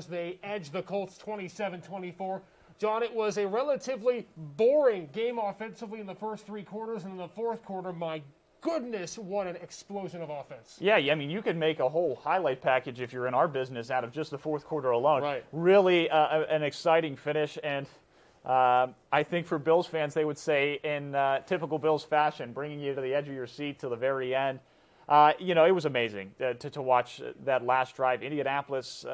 They edged the Colts 27-24. John, it was a relatively boring game offensively in the first three quarters, and in the fourth quarter, my goodness, what an explosion of offense. Yeah, I mean, you could make a whole highlight package if you're in our business out of just the fourth quarter alone. Right. Really an exciting finish, and I think for Bills fans, they would say in typical Bills fashion, bringing you to the edge of your seat till the very end. It was amazing to watch that last drive. Indianapolis,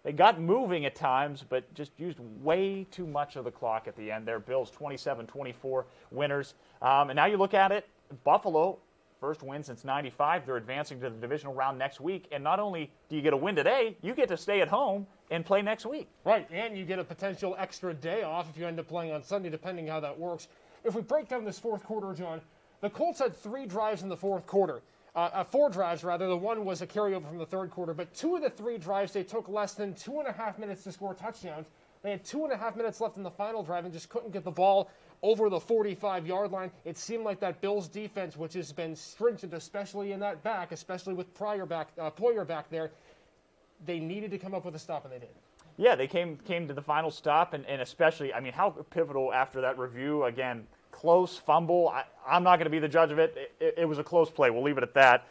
they got moving at times, but just used way too much of the clock at the end there. Bills 27-24 winners. And now you look at it, Buffalo, first win since 95. They're advancing to the divisional round next week. And not only do you get a win today, you get to stay at home and play next week. Right, and you get a potential extra day off if you end up playing on Sunday, depending how that works. If we break down this fourth quarter, John, the Colts had 3 drives in the fourth quarter. 4 drives, rather. The one was a carryover from the third quarter. But 2 of the 3 drives, they took less than 2.5 minutes to score touchdowns. They had 2.5 minutes left in the final drive and just couldn't get the ball over the 45-yard line. It seemed like that Bills defense, which has been stringent, especially in that back, especially with Poyer back there, they needed to come up with a stop, and they did. Yeah, they came to the final stop, and especially, I mean, how pivotal after that review, again, close fumble. I'm not going to be the judge of it. It was a close play. We'll leave it at that.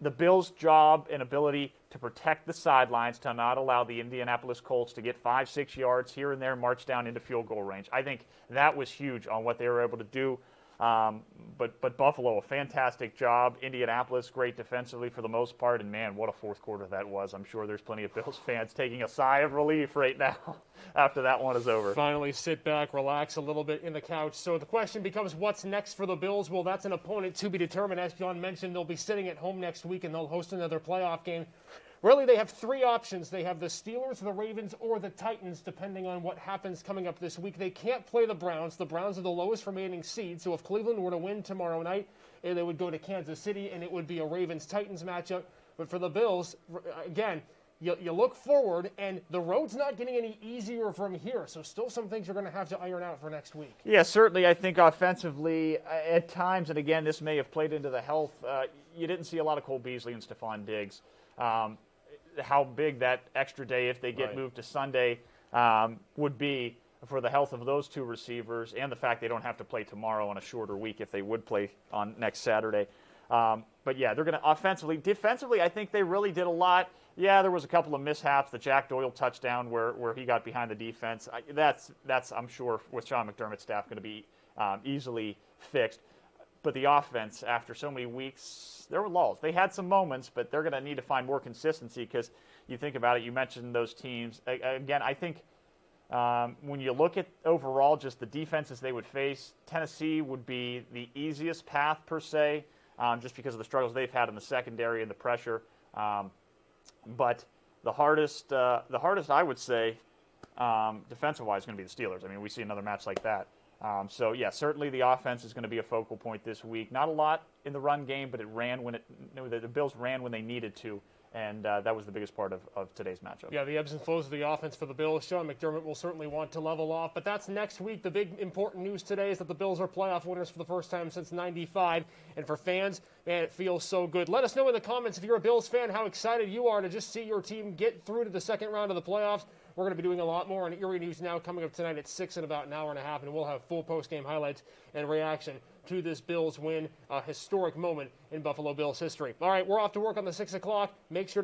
The Bills' job and ability to protect the sidelines, to not allow the Indianapolis Colts to get 5-6 yards here and there, march down into field goal range. I think that was huge on what they were able to do. But Buffalo, a fantastic job. Indianapolis, great defensively for the most part. And, man, what a fourth quarter that was. I'm sure there's plenty of Bills fans taking a sigh of relief right now after that one is over. Finally sit back, relax a little bit in the couch. So the question becomes, what's next for the Bills? Well, that's an opponent to be determined. As John mentioned, they'll be sitting at home next week, and they'll host another playoff game. Really, they have 3 options. They have the Steelers, the Ravens, or the Titans, depending on what happens coming up this week. They can't play the Browns. The Browns are the lowest remaining seed, so if Cleveland were to win tomorrow night, they would go to Kansas City, and it would be a Ravens-Titans matchup. But for the Bills, again, you look forward, and the road's not getting any easier from here, so still some things you're going to have to iron out for next week. Yeah, certainly. I think offensively, at times, and again, this may have played into the health, you didn't see a lot of Cole Beasley and Stephon Diggs. How big that extra day, if they get moved to Sunday, would be for the health of those 2 receivers, and the fact they don't have to play tomorrow on a shorter week if they would play on next Saturday. But, yeah, they're going to offensively. Defensively, I think they really did a lot. Yeah, there was a couple of mishaps. The Jack Doyle touchdown where he got behind the defense. That's I'm sure, with Sean McDermott's staff, going to be easily fixed. But the offense, after so many weeks, there were lulls. They had some moments, but they're going to need to find more consistency because you think about it, you mentioned those teams. Again, I think when you look at overall just the defenses they would face, Tennessee would be the easiest path per se, just because of the struggles they've had in the secondary and the pressure. But the hardest I would say, defensive-wise, is going to be the Steelers. I mean, we see another match like that. So, yeah, certainly the offense is going to be a focal point this week. Not a lot in the run game, but the Bills ran when they needed to, and that was the biggest part of today's matchup. Yeah, the ebbs and flows of the offense for the Bills. Sean McDermott will certainly want to level off, but that's next week. The big important news today is that the Bills are playoff winners for the first time since '95, and for fans, man, it feels so good. Let us know in the comments if you're a Bills fan how excited you are to just see your team get through to the second round of the playoffs. We're going to be doing a lot more on Erie News Now coming up tonight at 6 in about an hour and a half, and we'll have full post-game highlights and reaction to this Bills win, a historic moment in Buffalo Bills history. All right, we're off to work on the 6 o'clock. Make sure